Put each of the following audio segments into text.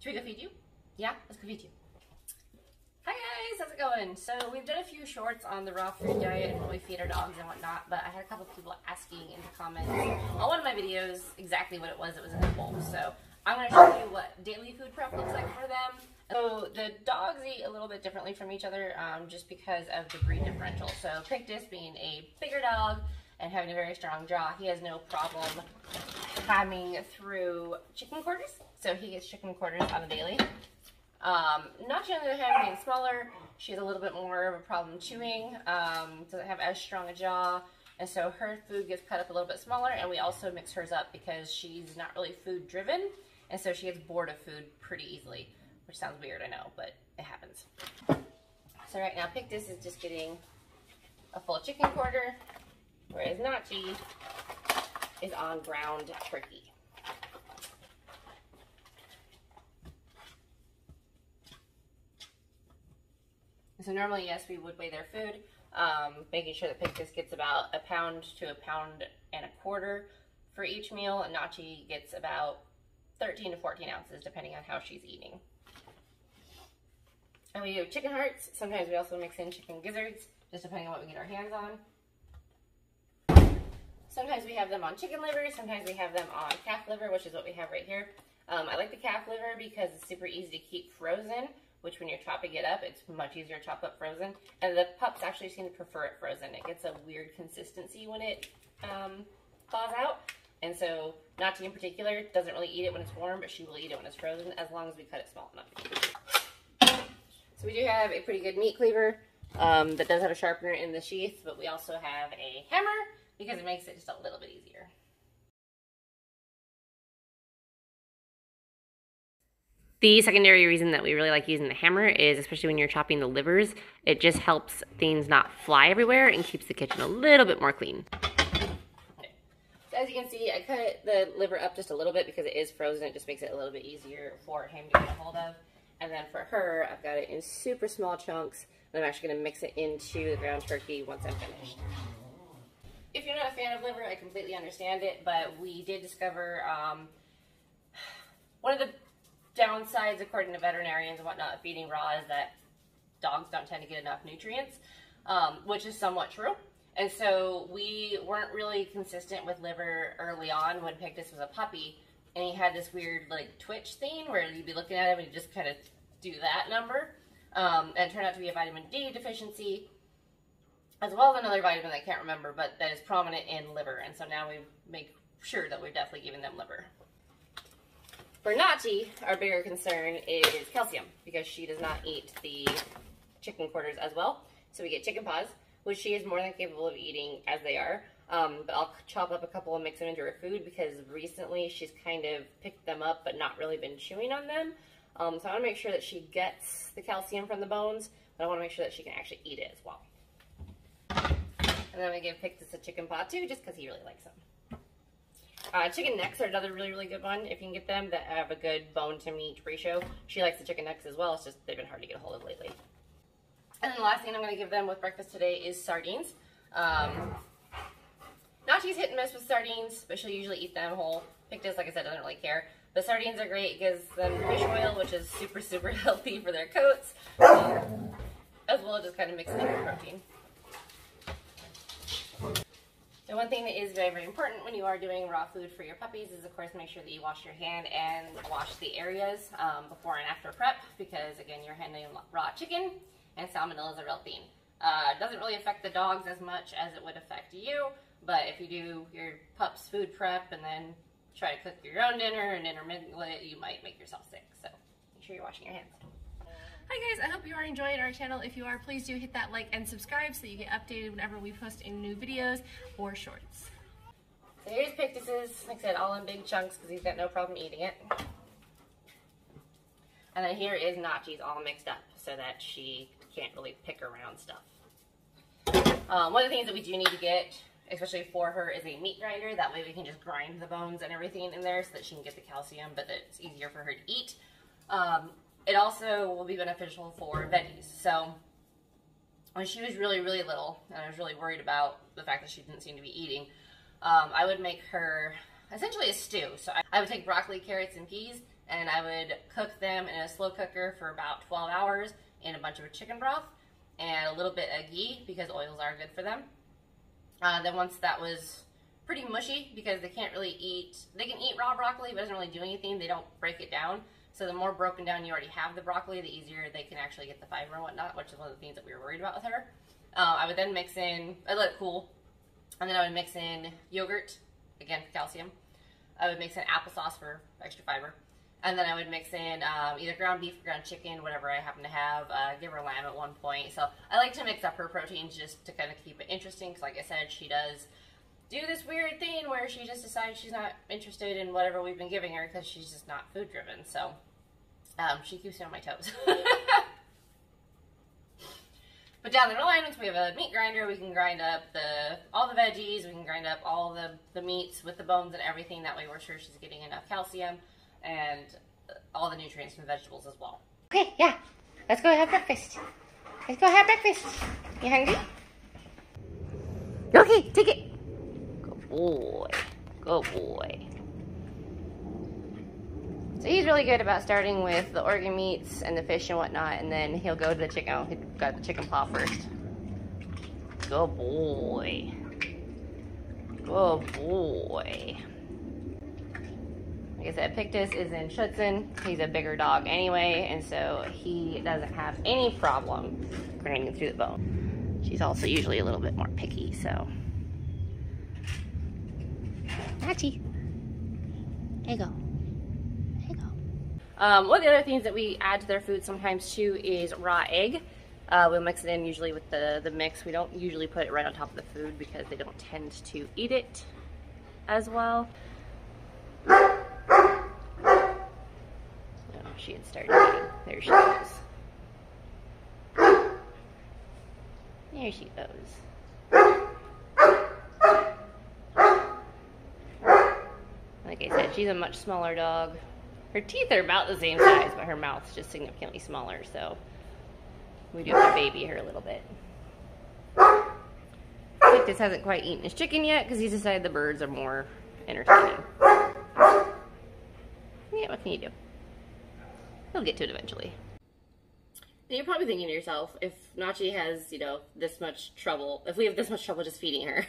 Should we go feed you? Yeah, let's go feed you. Hi guys, how's it going? So we've done a few shorts on the raw food diet and what we feed our dogs and whatnot, but I had a couple of people asking in the comments on one of my videos exactly what it was that was in the bowl. So I'm going to show you what daily food prep looks like for them. So the dogs eat a little bit differently from each other just because of the breed differential. So Pictus, being a bigger dog and having a very strong jaw, he has no problem having through chicken quarters. So he gets chicken quarters on a daily. Nachi, on the other hand, being smaller, she has a little bit more of a problem chewing, doesn't have as strong a jaw, and so her food gets cut up a little bit smaller, and we also mix hers up because she's not really food driven, and so she gets bored of food pretty easily, which sounds weird, I know, but it happens. So right now Pictus is just getting a full chicken quarter, whereas Nachi is on ground turkey. So normally, yes, we would weigh their food, making sure that Pictus gets about 1 pound to 1.25 pounds for each meal, and Nachi gets about 13 to 14 ounces, depending on how she's eating. And we do chicken hearts. Sometimes we also mix in chicken gizzards, just depending on what we get our hands on. Sometimes we have them on chicken liver, sometimes we have them on calf liver, which is what we have right here. I like the calf liver because it's super easy to keep frozen, which when you're chopping it up, it's much easier to chop up frozen. And the pups actually seem to prefer it frozen. It gets a weird consistency when it thaws out. And so Nachi in particular doesn't really eat it when it's warm, but she will eat it when it's frozen as long as we cut it small enough. So we do have a pretty good meat cleaver that does have a sharpener in the sheath, but we also have a hammer because it makes it just a little bit easier. The secondary reason that we really like using the hammer is, especially when you're chopping the livers, it just helps things not fly everywhere and keeps the kitchen a little bit more clean. Okay. So as you can see, I cut the liver up just a little bit because it is frozen. It just makes it a little bit easier for him to get a hold of. And then for her, I've got it in super small chunks, and I'm actually going to mix it into the ground turkey once I'm finished. If you're not a fan of liver, I completely understand it, but we did discover one of the downsides, according to veterinarians and whatnot, of feeding raw is that dogs don't tend to get enough nutrients, which is somewhat true. And so we weren't really consistent with liver early on when Pictus was a puppy, and he had this weird like twitch thing where you'd be looking at him and you just kind of do that number, and it turned out to be a vitamin D deficiency, as well as another vitamin I can't remember, but that is prominent in liver, and so now we make sure that we're definitely giving them liver. For Nachi, our bigger concern is calcium, because she does not eat the chicken quarters as well. So we get chicken paws, which she is more than capable of eating as they are. But I'll chop up a couple and mix them into her food because recently she's kind of picked them up but not really been chewing on them. So I want to make sure that she gets the calcium from the bones, but I want to make sure that she can actually eat it as well. And then we give Pictus a chicken paw too, just because he really likes them. Chicken necks are another really, really good one if you can get them that have a good bone to meat ratio. She likes the chicken necks as well. It's just they've been hard to get a hold of lately. And then the last thing I'm going to give them with breakfast today is sardines. Nachi's hit and miss with sardines, but she'll usually eat them whole. Pictus, like I said, doesn't really care. But sardines are great. It gives them fish oil, which is super, super healthy for their coats, as well as just kind of mixing in with protein. And one thing that is very, very important when you are doing raw food for your puppies is, of course, make sure that you wash your hand and wash the areas before and after prep, because, again, you're handling raw chicken, and salmonella is a real thing. It doesn't really affect the dogs as much as it would affect you, but if you do your pup's food prep and then try to cook your own dinner and intermingle it, you might make yourself sick. So make sure you're washing your hands. Hi guys, I hope you are enjoying our channel. If you are, please do hit that like and subscribe so you get updated whenever we post any new videos or shorts. So here's Pictus's, like I said, all in big chunks because he's got no problem eating it. And then here is Nachi's all mixed up so that she can't really pick around stuff. One of the things that we do need to get, especially for her, is a meat grinder. That way we can just grind the bones and everything in there so that she can get the calcium, but that it's easier for her to eat. It also will be beneficial for veggies. So when she was really, really little, and I was really worried about the fact that she didn't seem to be eating, I would make her essentially a stew. So I would take broccoli, carrots, and peas, and I would cook them in a slow cooker for about 12 hours in a bunch of chicken broth and a little bit of ghee because oils are good for them. Then once that was pretty mushy, because they can't really eat, they can eat raw broccoli, but it doesn't really do anything. They don't break it down. So the more broken down you already have the broccoli, the easier they can actually get the fiber and whatnot, which is one of the things that we were worried about with her. I would then mix in, I let it cool, and then I would mix in yogurt, again for calcium. I would mix in applesauce for extra fiber. And then I would mix in either ground beef or ground chicken, whatever I happen to have. Give her lamb at one point. So I like to mix up her proteins just to kind of keep it interesting, because like I said, she does do this weird thing where she just decides she's not interested in whatever we've been giving her because she's just not food driven. So she keeps me on my toes. But down the line, once we have a meat grinder, we can grind up all the veggies, we can grind up all the meats with the bones and everything. That way we're sure she's getting enough calcium and all the nutrients from vegetables as well. Okay, yeah. Let's go have breakfast. Let's go have breakfast. You hungry? Okay, take it. Good boy. Good boy. So he's really good about starting with the organ meats and the fish and whatnot, and then he'll go to the chicken. Oh, he got the chicken paw first. Good boy. Good boy. Like I said, Pictus is in Schutzen. He's a bigger dog anyway, and so he doesn't have any problem grinding through the bone. She's also usually a little bit more picky, so. Nachi. There you go. One of the other things that we add to their food sometimes too is raw egg. We'll mix it in usually with the mix. We don't usually put it right on top of the food because they don't tend to eat it as well. Oh, she had started eating. There she goes. There she goes. Like I said, she's a much smaller dog. Her teeth are about the same size, but her mouth's just significantly smaller, so we do have to baby her a little bit. Pictus hasn't quite eaten his chicken yet because he's decided the birds are more entertaining. Yeah, what can you do? He'll get to it eventually. Now you're probably thinking to yourself, if Nachi has, you know, this much trouble, if we have this much trouble just feeding her,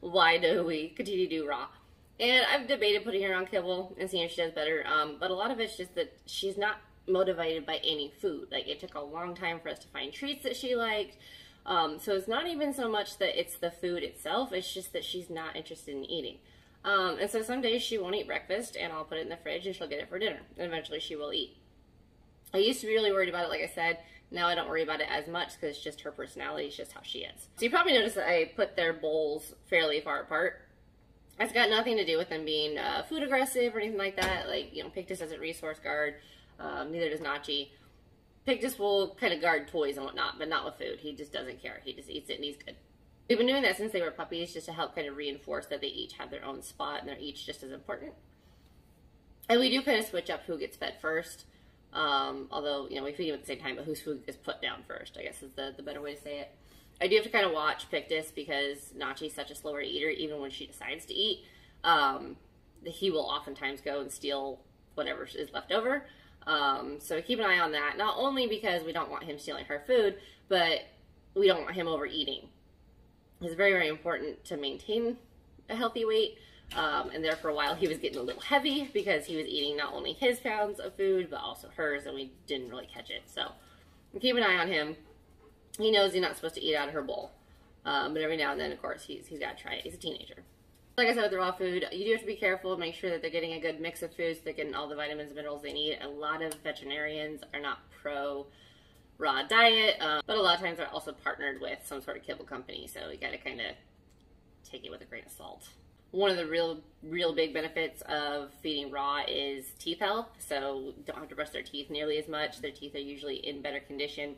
why do we continue to do raw? And I've debated putting her on kibble and seeing if she does better, but a lot of it's just that she's not motivated by any food. Like, it took a long time for us to find treats that she liked, so it's not even so much that it's the food itself, it's just that she's not interested in eating. And so some days she won't eat breakfast, and I'll put it in the fridge, and she'll get it for dinner, and eventually she will eat. I used to be really worried about it, like I said. Now I don't worry about it as much because it's just her personality, it's just how she is. So you probably noticed that I put their bowls fairly far apart. It's got nothing to do with them being food aggressive or anything like that. Like, you know, Pictus doesn't resource guard, neither does Nachi. Pictus will kind of guard toys and whatnot, but not with food. He just doesn't care. He just eats it and he's good. We've been doing that since they were puppies, just to help kind of reinforce that they each have their own spot and they're each just as important. And we do kind of switch up who gets fed first. Although, you know, we feed them at the same time, but whose food is put down first, I guess is the better way to say it. I do have to kind of watch Pictus because Nachi's such a slower eater. Even when she decides to eat, he will oftentimes go and steal whatever is left over. So keep an eye on that. Not only because we don't want him stealing her food, but we don't want him overeating. It's very, very important to maintain a healthy weight. And there for a while he was getting a little heavy because he was eating not only his pounds of food, but also hers, and we didn't really catch it. So keep an eye on him. He knows he's not supposed to eat out of her bowl. But every now and then, of course, he's got to try it. He's a teenager. Like I said, with the raw food, you do have to be careful. Make sure that they're getting a good mix of foods. They're getting all the vitamins and minerals they need. A lot of veterinarians are not pro raw diet, but a lot of times they're also partnered with some sort of kibble company. So you got to kind of take it with a grain of salt. One of the real big benefits of feeding raw is teeth health. So don't have to brush their teeth nearly as much. Their teeth are usually in better condition.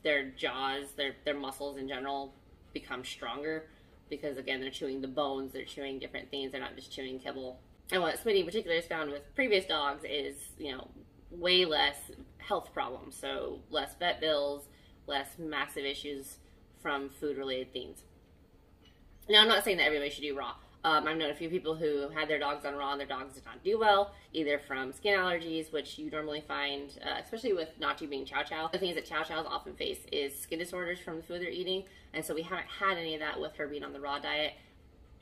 Their jaws, their muscles in general become stronger because, again, they're chewing the bones, they're chewing different things, they're not just chewing kibble. And what Smitty in particular has found with previous dogs is, you know, way less health problems. So less vet bills, less massive issues from food-related things. Now, I'm not saying that everybody should do raw. I've known a few people who had their dogs on raw and their dogs did not do well, either from skin allergies, which you normally find, especially with Nachi being chow chow. The things that chow chows often face is skin disorders from the food they're eating, and so we haven't had any of that with her being on the raw diet.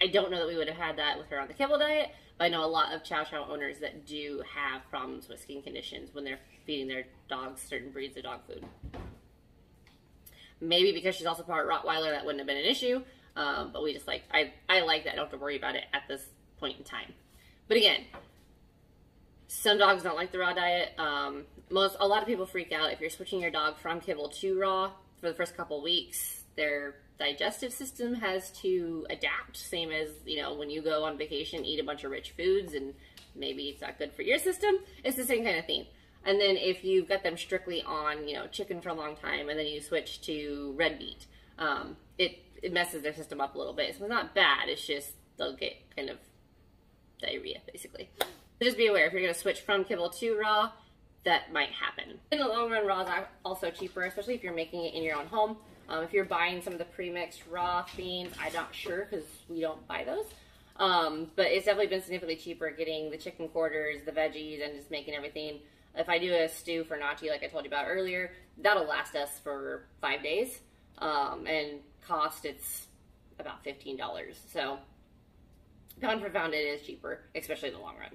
I don't know that we would have had that with her on the kibble diet, but I know a lot of chow chow owners that do have problems with skin conditions when they're feeding their dogs certain breeds of dog food. Maybe because she's also part Rottweiler, that wouldn't have been an issue. But we just like, I like that I don't have to worry about it at this point in time. But again, some dogs don't like the raw diet. A lot of people freak out if you're switching your dog from kibble to raw for the first couple weeks. Their digestive system has to adapt, same as, you know, when you go on vacation, eat a bunch of rich foods and maybe it's not good for your system. It's the same kind of thing. And then if you've got them strictly on, you know, chicken for a long time and then you switch to red meat, it messes their system up a little bit. So it's not bad, it's just they'll get kind of diarrhea, basically. So just be aware, if you're going to switch from kibble to raw, that might happen. In the long run, raw is also cheaper, especially if you're making it in your own home. If you're buying some of the pre-mixed raw beans, I'm not sure because we don't buy those. But it's definitely been significantly cheaper getting the chicken quarters, the veggies, and just making everything. If I do a stew for Nachi, like I told you about earlier, that'll last us for 5 days. And cost, it's about $15. So pound for pound, it is cheaper, especially in the long run.